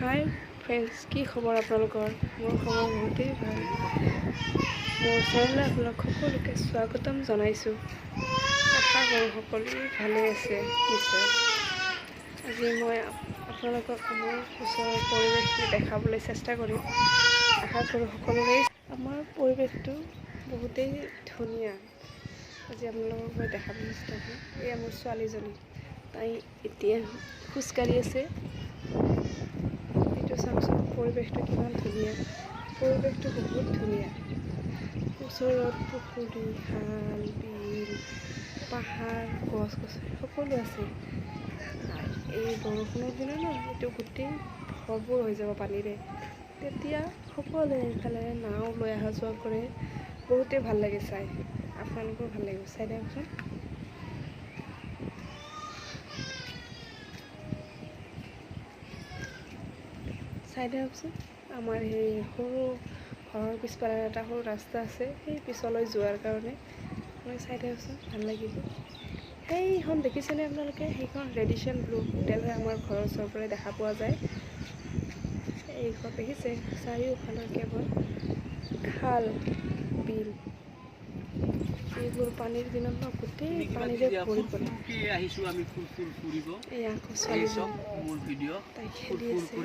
হাই friends, কি খবৰ আপোনালোকৰ? মোৰ খবৰ বহুতেই ভাল। মোৰ চেনেললৈ আপোনালোক সকলোকে স্বাগতম জনাইছোঁ। আশা কৰোঁ সকলোৱে ভালে আছে। নিশ্চয় আজি মই আপোনালোকক আমাৰ ওচৰৰ পৰিৱেশটো দেখাবলৈ চেষ্টা কৰিম। আশা কৰোঁ সকলোৰে আমাৰ পৰিৱেশটো বহুতেই ধুনীয়া। আজি আপোনালোকক মই দেখাবলৈ চেষ্টা কৰিম। এয়া মোৰ ছোৱালীজনী, তাই এতিয়া খোজকাঢ়ি আছে। চাওকচোন পৰিৱেশটো কিমান ধুনীয়া। পৰিৱেশটো বহুত ধুনীয়া। ওচৰত পুখুৰী, খাল, বিল, পাহাৰ, গছ-গছনি সকলো আছে। এই বৰষুণৰ দিনত এইটো গোটেই ভৰপূৰ হৈ যাব পানীৰে। তেতিয়া সকলোৱে এইফালে নাও লৈ অহা যোৱা কৰে। বহুতেই ভাল লাগে চাই। আপোনালোকেও ভাল লাগিব চাই দিয়কচোন। চাই দিয়কচোন, আমাৰ সেই সৰু ঘৰৰ পিছফালে এটা সৰু ৰাস্তা আছে, সেই পিছলৈ যোৱাৰ কাৰণে আপুনি চাই দিয়কচোন, ভাল লাগিব। সেইখন দেখিছেনে আপোনালোকে? সেইখন ৰেডিশ্যন ব্লু হোটেল হয়, আমাৰ ঘৰৰ ওচৰৰ পৰাই দেখা পোৱা যায়। এইখন দেখিছে? চাৰিওফালৰ কেৱল খাল, বিল, এইবোৰ পানীৰ দিনত গোটেই পানীৰে ভৰি পৰে। এয়া আকৌ ছোৱালীজনী, তাই খেলি আছে।